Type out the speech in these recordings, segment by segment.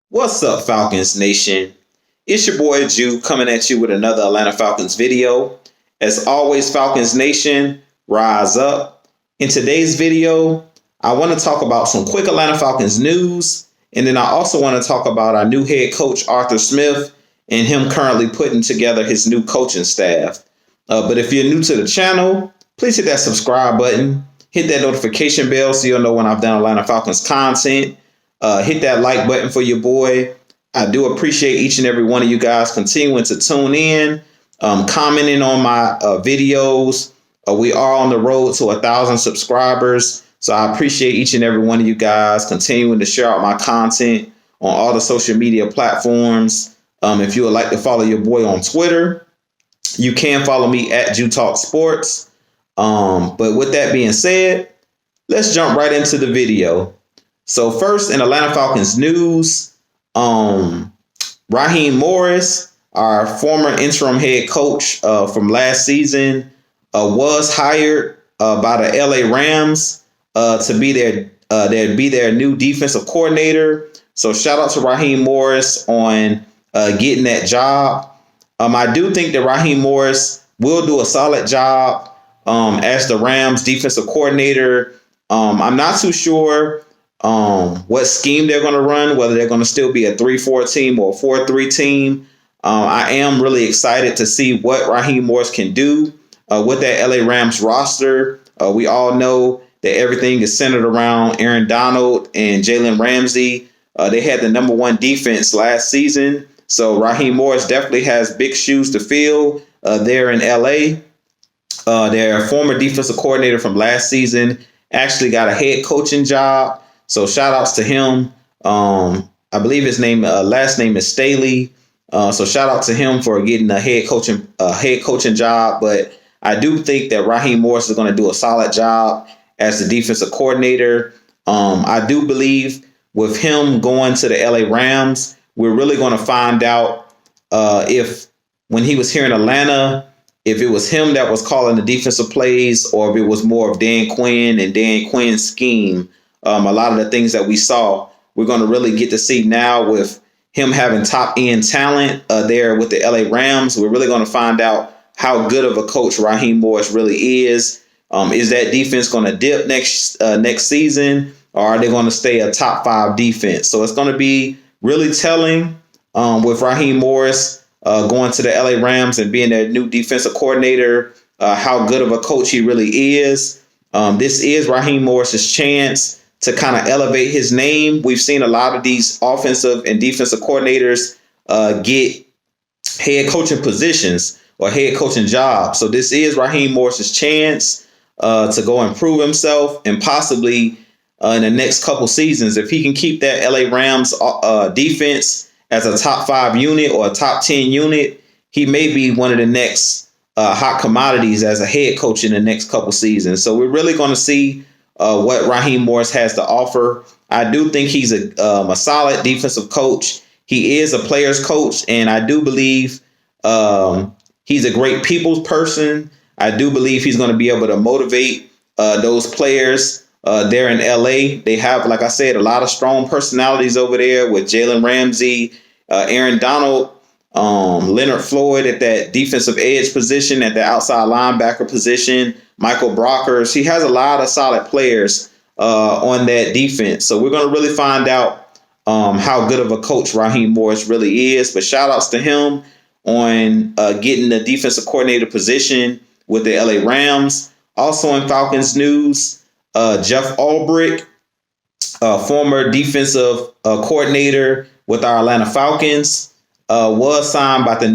What's up, Falcons Nation? It's your boy Jew coming at you with another Atlanta Falcons video. As always, Falcons Nation, rise up. In today's video, I want to talk about some quick Atlanta Falcons news, and then I also want to talk about our new head coach, Arthur Smith, and him currently putting together his new coaching staff. But if you're new to the channel, please hit that subscribe button, hit that notification bell so you'll know when I've done Atlanta Falcons content. Hit that like button for your boy. I do appreciate each and every one of you guys continuing to tune in, commenting on my videos. We are on the road to 1,000 subscribers. So I appreciate each and every one of you guys continuing to share out my content on all the social media platforms. If you would like to follow your boy on Twitter, you can follow me at Jew Talk Sports. But with that being said, let's jump right into the video. So first, in Atlanta Falcons news, Raheem Morris, our former interim head coach from last season, was hired by the LA Rams to be their new defensive coordinator. So shout out to Raheem Morris on getting that job. I do think that Raheem Morris will do a solid job as the Rams defensive coordinator. I'm not too sure what scheme they're going to run, whether they're going to still be a 3-4 team or a 4-3 team. I am really excited to see what Raheem Morris can do with that LA Rams roster. We all know that everything is centered around Aaron Donald and Jalen Ramsey. They had the number one defense last season. So Raheem Morris definitely has big shoes to fill there in LA. Their former defensive coordinator from last season actually got a head coaching job. So shout outs to him. I believe his last name is Staley. So shout out to him for getting a head coaching job. But I do think that Raheem Morris is going to do a solid job as the defensive coordinator. I do believe with him going to the LA Rams, we're really going to find out if when he was here in Atlanta, if it was him that was calling the defensive plays or if it was more of Dan Quinn and Dan Quinn's scheme. A lot of the things that we saw, we're going to really get to see now with him having top end talent there with the LA Rams. We're really going to find out how good of a coach Raheem Morris really is. Is that defense going to dip next season, or are they going to stay a top 5 defense? So it's going to be really telling with Raheem Morris going to the LA Rams and being their new defensive coordinator, how good of a coach he really is. This is Raheem Morris's chance to kind of elevate his name. We've seen a lot of these offensive and defensive coordinators get head coaching positions or head coaching jobs. So this is Raheem Morris's chance to go improve himself and possibly in the next couple seasons, if he can keep that LA Rams defense as a top 5 unit or a top 10 unit, he may be one of the next hot commodities as a head coach in the next couple seasons. So we're really going to see what Raheem Morris has to offer. I do think he's a solid defensive coach. He is a player's coach, and I do believe he's a great people's person. I do believe he's going to be able to motivate those players there in LA. They have, like I said, a lot of strong personalities over there with Jalen Ramsey, Aaron Donald, Leonard Floyd at that defensive edge position, at the outside linebacker position, Michael Brockers. He has a lot of solid players on that defense. So we're going to really find out how good of a coach Raheem Morris really is. But shout outs to him on getting the defensive coordinator position with the LA Rams. Also in Falcons news, Jeff Albrecht, former defensive coordinator with our Atlanta Falcons, was signed by the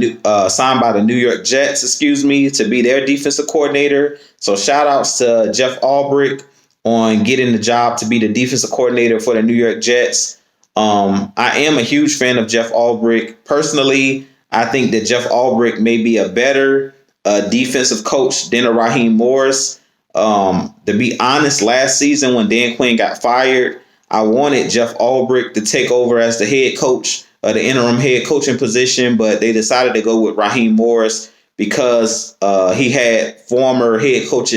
New York Jets, to be their defensive coordinator. So shout outs to Jeff Albrecht on getting the job to be the defensive coordinator for the New York Jets. I am a huge fan of Jeff Albrecht. Personally, I think that Jeff Albrecht may be a better defensive coach than a Raheem Morris. To be honest, last season when Dan Quinn got fired, I wanted Jeff Albrecht to take over as the head coach, the interim head coaching position, but they decided to go with Raheem Morris because he had former head coach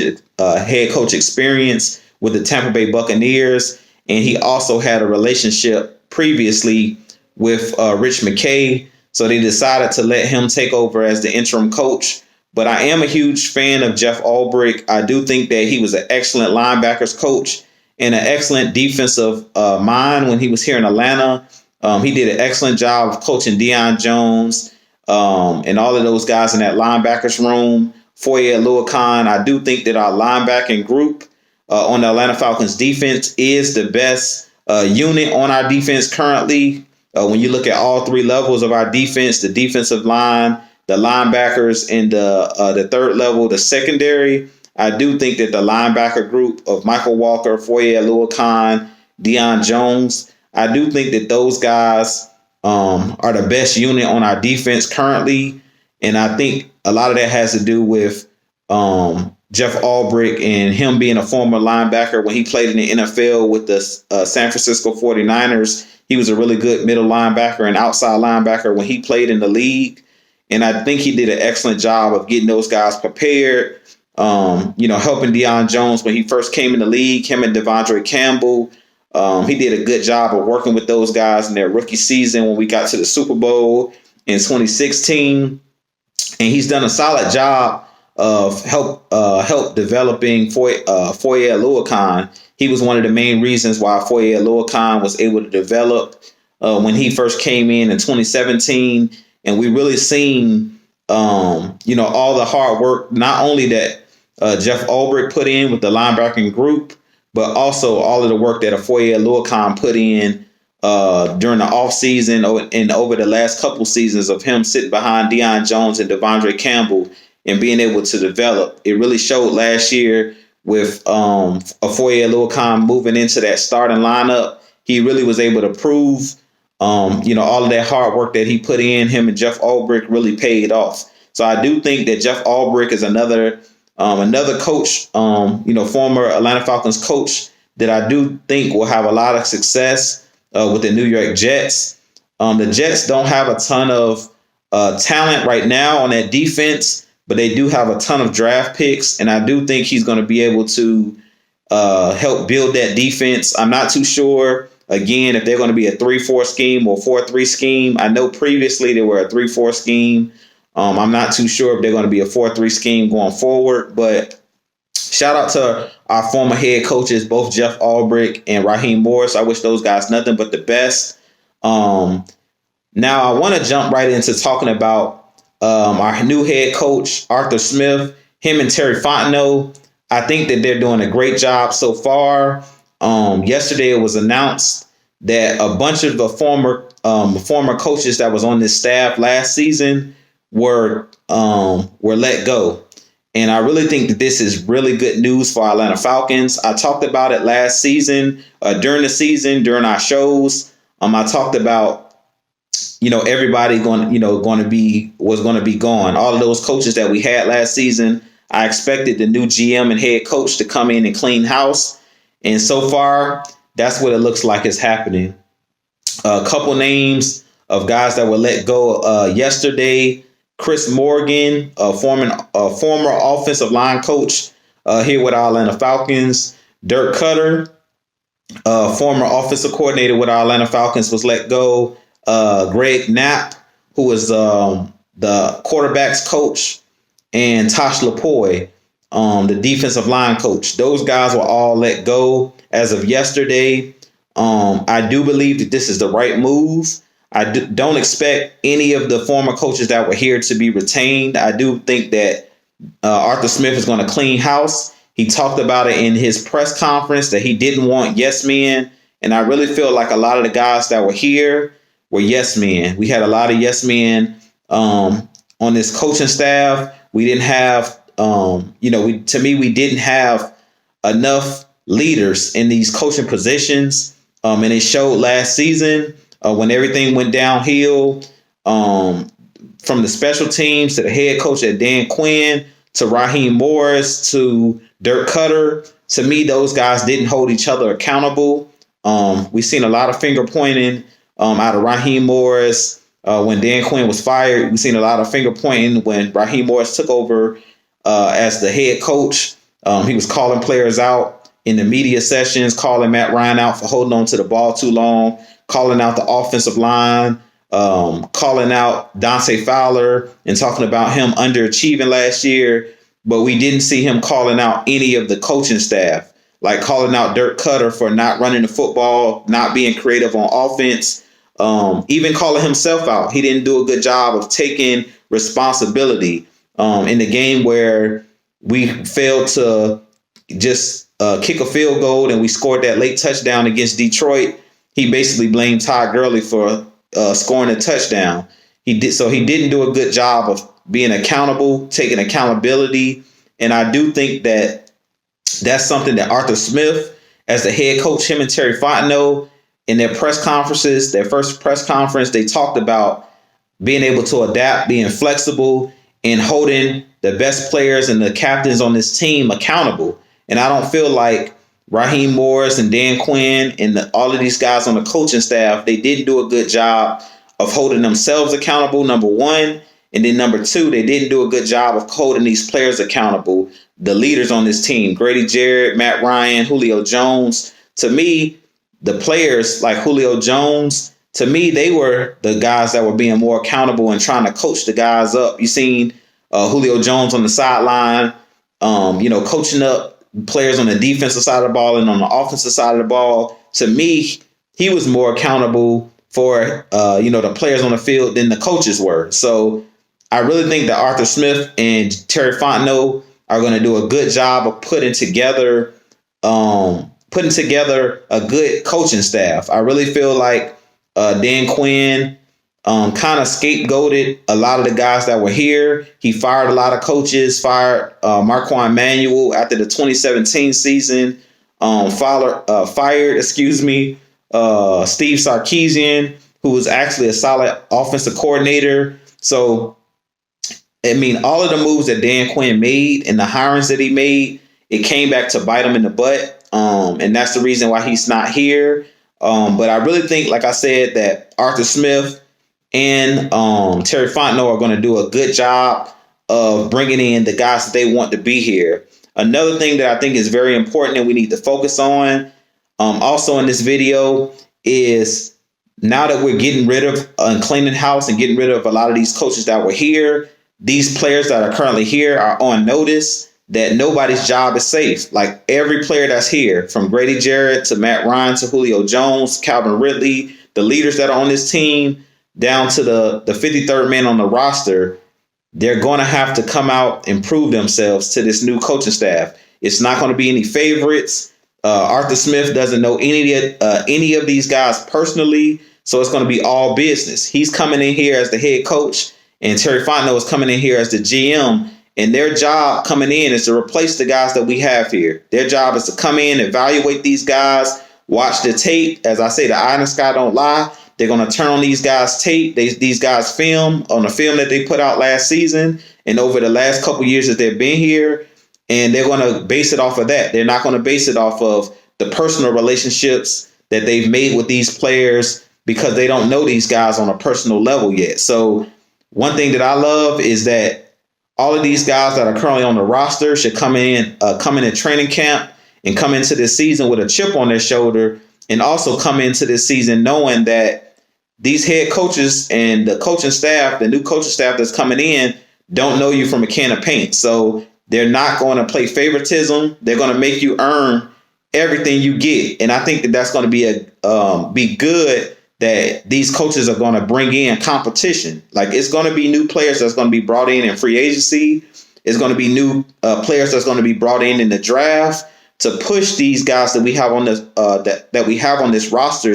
experience with the Tampa Bay Buccaneers, and he also had a relationship previously with Rich McKay. So they decided to let him take over as the interim coach. But I am a huge fan of Jeff Albrecht. I do think that he was an excellent linebackers coach and an excellent defensive mind when he was here in Atlanta. He did an excellent job of coaching Deion Jones and all of those guys in that linebackers room. Foye Oluokun. I do think that our linebacking group on the Atlanta Falcons defense is the best unit on our defense currently. When you look at all three levels of our defense, the defensive line, the linebackers, and the third level, the secondary, I do think that the linebacker group of Michael Walker, Foye Oluokun, Deion Jones, I do think that those guys are the best unit on our defense currently. And I think a lot of that has to do with Jeff Albrecht and him being a former linebacker. When he played in the NFL with the San Francisco 49ers, he was a really good middle linebacker and outside linebacker when he played in the league. And I think he did an excellent job of getting those guys prepared, helping Deion Jones when he first came in the league, him and Devondre Campbell. He did a good job of working with those guys in their rookie season when we got to the Super Bowl in 2016. And he's done a solid job of help developing Foye Oluokun. He was one of the main reasons why Foye Oluokun was able to develop when he first came in 2017. And we really seen, all the hard work, not only that Jeff Albrecht put in with the linebacking group, but also all of the work that Foye Oluokun put in during the offseason and over the last couple seasons of him sitting behind Deion Jones and Devondre Campbell and being able to develop. It really showed last year with Foye Oluokun moving into that starting lineup. He really was able to prove, all of that hard work that he put in, him and Jeff Albrecht really paid off. So I do think that Jeff Albrecht is another coach, former Atlanta Falcons coach that I do think will have a lot of success with the New York Jets. The Jets don't have a ton of talent right now on that defense, but they do have a ton of draft picks, and I do think he's going to be able to help build that defense. I'm not too sure, again, if they're going to be a 3-4 scheme or 4-3 scheme. I know previously they were a 3-4 scheme. I'm not too sure if they're going to be a 4-3 scheme going forward, but shout out to our former head coaches, both Jeff Albrecht and Raheem Morris. I wish those guys nothing but the best. Now I want to jump right into talking about our new head coach, Arthur Smith, him and Terry Fontenot. I think that they're doing a great job so far. Yesterday it was announced that a bunch of the former coaches that was on this staff last season were let go. And I really think that this is really good news for Atlanta Falcons. I talked about it last season, during the season, during our shows. I talked about, everybody was going to be gone. All of those coaches that we had last season, I expected the new GM and head coach to come in and clean house. And so far, that's what it looks like is happening. A couple names of guys that were let go yesterday. Chris Morgan, a former offensive line coach here with our Atlanta Falcons. Dirk Cutter, former offensive coordinator with our Atlanta Falcons, was let go. Greg Knapp, who was the quarterback's coach, and Tosh Lapoy, the defensive line coach. Those guys were all let go as of yesterday. I do believe that this is the right move. I don't expect any of the former coaches that were here to be retained. I do think that Arthur Smith is going to clean house. He talked about it in his press conference that he didn't want yes men. And I really feel like a lot of the guys that were here were yes men. We had a lot of yes men on this coaching staff. We didn't have, we didn't have enough leaders in these coaching positions. And it showed last season. When everything went downhill, from the special teams to the head coach at Dan Quinn to Raheem Morris to Dirk Cutter, to me, those guys didn't hold each other accountable. We've seen a lot of finger pointing out of Raheem Morris when Dan Quinn was fired. We've seen a lot of finger pointing when Raheem Morris took over as the head coach. He was calling players out in the media sessions, calling Matt Ryan out for holding on to the ball too long, calling out the offensive line, calling out Dante Fowler and talking about him underachieving last year. But we didn't see him calling out any of the coaching staff, like calling out Dirk Cutter for not running the football, not being creative on offense, even calling himself out. He didn't do a good job of taking responsibility in the game where we failed to just kick a field goal and we scored that late touchdown against Detroit. He basically blamed Todd Gurley for scoring a touchdown. He didn't do a good job of being accountable, taking accountability. And I do think that that's something that Arthur Smith, as the head coach, him and Terry Fontenot, in their press conferences, their first press conference, they talked about being able to adapt, being flexible, and holding the best players and the captains on this team accountable. And I don't feel like Raheem Morris and Dan Quinn and all of these guys on the coaching staff, they didn't do a good job of holding themselves accountable, number one. And then number two, they didn't do a good job of holding these players accountable, the leaders on this team, Grady Jarrett, Matt Ryan, Julio Jones. To me, the players like Julio Jones, to me, they were the guys that were being more accountable and trying to coach the guys up. You seen Julio Jones on the sideline, coaching up players on the defensive side of the ball and on the offensive side of the ball. To me, he was more accountable for, the players on the field than the coaches were. So I really think that Arthur Smith and Terry Fontenot are going to do a good job of putting together a good coaching staff. I really feel like Dan Quinn kind of scapegoated a lot of the guys that were here. He fired a lot of coaches, fired Marquand Manuel after the 2017 season, fired Steve Sarkisian, who was actually a solid offensive coordinator. So, I mean, all of the moves that Dan Quinn made and the hirings that he made, it came back to bite him in the butt. And that's the reason why he's not here. But I really think, like I said, that Arthur Smith and Terry Fontenot are going to do a good job of bringing in the guys that they want to be here. Another thing that I think is very important and we need to focus on also in this video is now that we're getting rid of and cleaning house and getting rid of a lot of these coaches that were here, these players that are currently here are on notice that nobody's job is safe. Like every player that's here, from Grady Jarrett to Matt Ryan to Julio Jones, Calvin Ridley, the leaders that are on this team, down to the 53rd man on the roster, they're going to have to come out and prove themselves to this new coaching staff. It's not going to be any favorites. Arthur Smith doesn't know any of these guys personally, so it's going to be all business. He's coming in here as the head coach, and Terry Fontenot is coming in here as the GM, and their job coming in is to replace the guys that we have here. Their job is to come in, evaluate these guys, watch the tape. As I say, the eye in the sky don't lie. They're going to turn on these guys' tape, these guys' film, on the film that they put out last season and over the last couple years that they've been here, and they're going to base it off of that. They're not going to base it off of the personal relationships that they've made with these players because they don't know these guys on a personal level yet. So one thing that I love is that all of these guys that are currently on the roster should come in at training camp and come into this season with a chip on their shoulder, and also come into this season knowing that these head coaches and the coaching staff, the new coaching staff that's coming in, don't know you from a can of paint. So they're not going to play favoritism. They're going to make you earn everything you get. And I think that that's going to be good, that these coaches are going to bring in competition. Like, it's going to be new players that's going to be brought in free agency. It's going to be new players that's going to be brought in the draft to push these guys that we have on this that we have on this roster,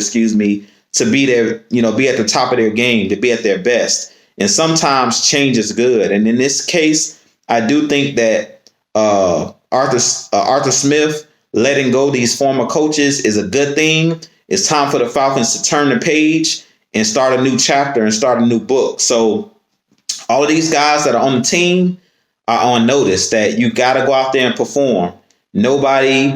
to be there, be at the top of their game, to be at their best. And sometimes change is good. And in this case, I do think that Arthur Smith letting go these former coaches is a good thing. It's time for the Falcons to turn the page and start a new chapter and start a new book. So all of these guys that are on the team are on notice that you got to go out there and perform. Nobody,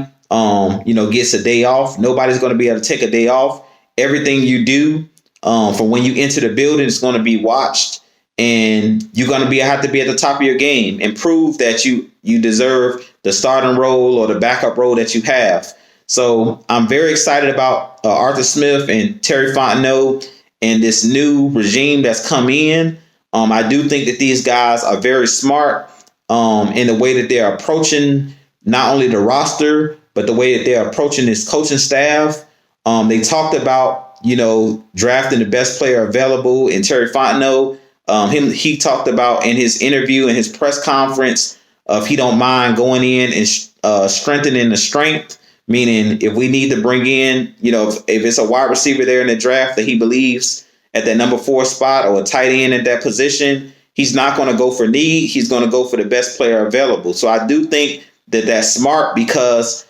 gets a day off. Nobody's going to be able to take a day off. Everything you do from when you enter the building is going to be watched, and you're going to have to be at the top of your game and prove that you deserve the starting role or the backup role that you have. So I'm very excited about Arthur Smith and Terry Fontenot and this new regime that's come in. I do think that these guys are very smart in the way that they're approaching not only the roster, but the way that they're approaching this coaching staff. They talked about, drafting the best player available in Terry Fontenot. He talked about in his interview in his press conference if he don't mind going in and strengthening the strength, meaning if we need to bring in, if it's a wide receiver there in the draft that he believes at that number 4 spot or a tight end at that position, he's not going to go for need. He's going to go for the best player available. So I do think that that's smart, because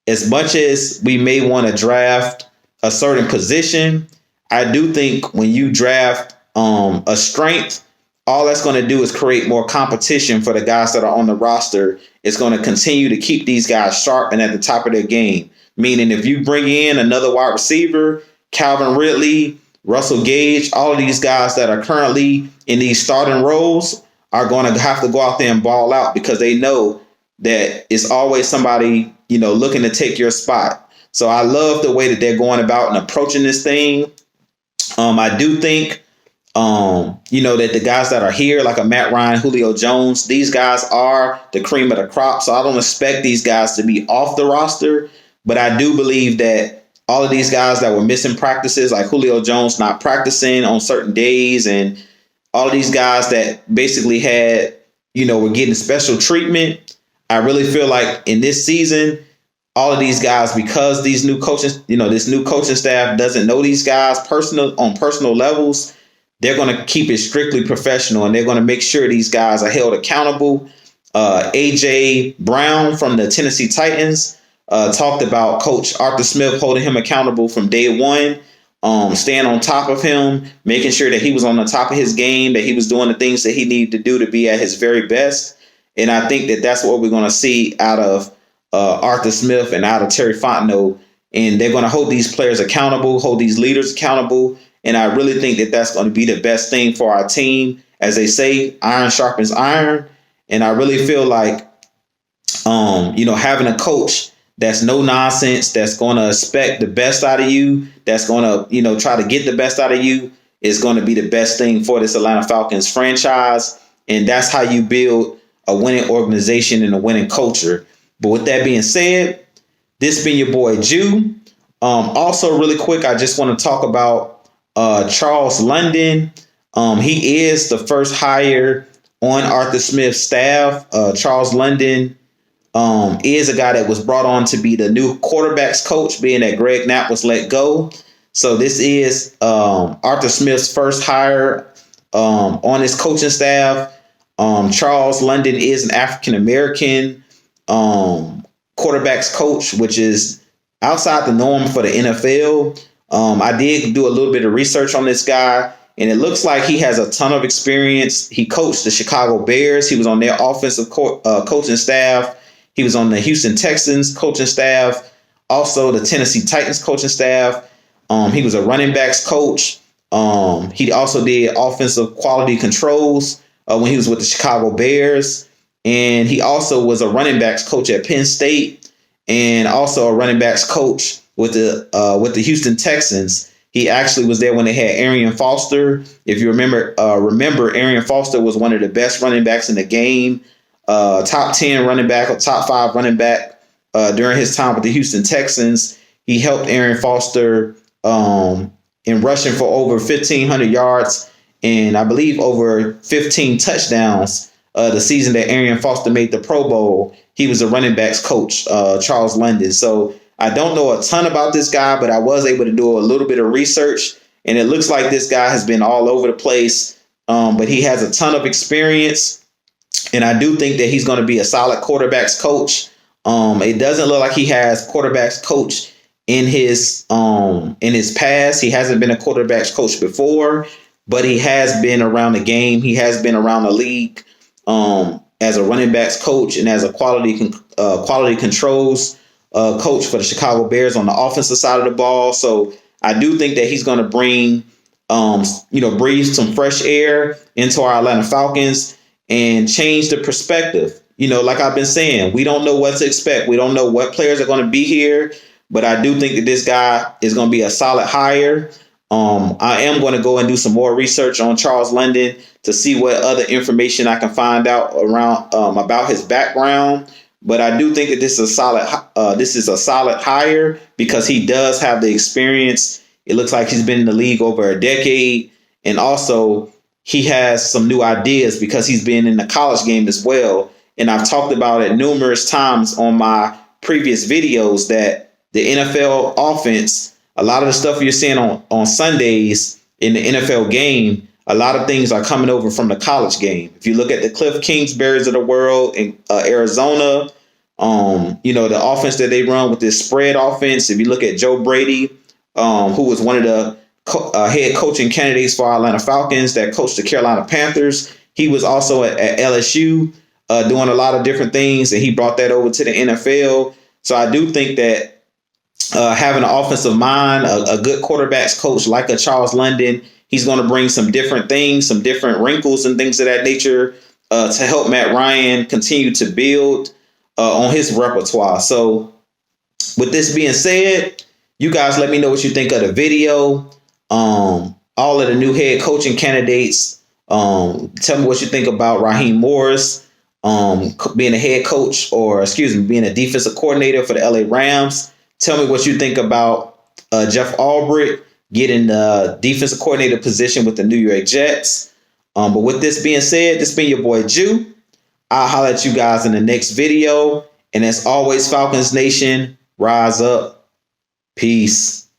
as much as we may want to draft a certain position, I do think when you draft a strength, all that's going to do is create more competition for the guys that are on the roster. It's going to continue to keep these guys sharp and at the top of their game. Meaning if you bring in another wide receiver, Calvin Ridley, Russell Gage, all of these guys that are currently in these starting roles are going to have to go out there and ball out, because they know that it's always somebody, looking to take your spot. So I love the way that they're going about and approaching this thing. I do think, that the guys that are here, like a Matt Ryan, Julio Jones, these guys are the cream of the crop. So I don't expect these guys to be off the roster, but I do believe that all of these guys that were missing practices, like Julio Jones not practicing on certain days, and all of these guys that basically had, were getting special treatment. I really feel like in this season, all of these guys, because these new coaches, this new coaching staff doesn't know these guys on personal levels, they're going to keep it strictly professional, and they're going to make sure these guys are held accountable. A.J. Brown from the Tennessee Titans talked about Coach Arthur Smith holding him accountable from day one, staying on top of him, making sure that he was on the top of his game, that he was doing the things that he needed to do to be at his very best. And I think that that's what we're going to see out of Arthur Smith and out of Terry Fontenot. And they're going to hold these players accountable, hold these leaders accountable. And I really think that that's going to be the best thing for our team. As they say, iron sharpens iron. And I really feel like, having a coach that's no nonsense, that's going to expect the best out of you, that's going to, try to get the best out of you, is going to be the best thing for this Atlanta Falcons franchise. And that's how you build a winning organization and a winning culture. But with that being said, this been your boy Jew. Also, really quick, I just want to talk about Charles London. He is the first hire on Arthur Smith's staff. Charles London is a guy that was brought on to be the new quarterbacks coach, being that Greg Knapp was let go. So this is Arthur Smith's first hire on his coaching staff. Charles London is an African-American quarterbacks coach, which is outside the norm for the NFL. I did do a little bit of research on this guy, and it looks like he has a ton of experience. He coached the Chicago Bears. He was on their offensive coaching staff. He was on the Houston Texans coaching staff, also the Tennessee Titans coaching staff. He was a running backs coach. He also did offensive quality controls when he was with the Chicago Bears. And he also was a running backs coach at Penn State, and also a running backs coach with the Houston Texans. He actually was there when they had Arian Foster. If you remember, Arian Foster was one of the best running backs in the game, top 10 running back or top 5 running back during his time with the Houston Texans. He helped Arian Foster in rushing for over 1,500 yards and I believe over 15 touchdowns. The season that Arian Foster made the Pro Bowl, he was a running backs coach, Charles London. So I don't know a ton about this guy, but I was able to do a little bit of research, and it looks like this guy has been all over the place, but he has a ton of experience, and I do think that he's going to be a solid quarterbacks coach. It doesn't look like he has quarterbacks coach in his past. He hasn't been a quarterbacks coach before, but he has been around the game. He has been around the league as a running backs coach and as a quality controls coach for the Chicago Bears on the offensive side of the ball. So I do think that he's going to bring, breathe some fresh air into our Atlanta Falcons and change the perspective. Like I've been saying, we don't know what to expect. We don't know what players are going to be here, but I do think that this guy is going to be a solid hire. I am going to go and do some more research on Charles London to see what other information I can find out around about his background. But I do think that this is a solid hire because he does have the experience. It looks like he's been in the league over a decade, and also he has some new ideas because he's been in the college game as well. And I've talked about it numerous times on my previous videos that the NFL offense, a lot of the stuff you're seeing on Sundays in the NFL game, a lot of things are coming over from the college game. If you look at the Cliff Kingsburys of the world in Arizona, the offense that they run with this spread offense. If you look at Joe Brady, who was one of the head coaching candidates for Atlanta Falcons that coached the Carolina Panthers, he was also at LSU doing a lot of different things, and he brought that over to the NFL. So I do think that having an offensive mind, a good quarterbacks coach like a Charles London, he's going to bring some different things, some different wrinkles and things of that nature to help Matt Ryan continue to build on his repertoire. So with this being said, you guys let me know what you think of the video. All of the new head coaching candidates, tell me what you think about Raheem Morris being a head coach, being a defensive coordinator for the LA Rams. Tell me what you think about Jeff Albrecht getting the defensive coordinator position with the New York Jets. But with this being said, this been your boy Jew. I'll holler at you guys in the next video. And as always, Falcons Nation, rise up. Peace.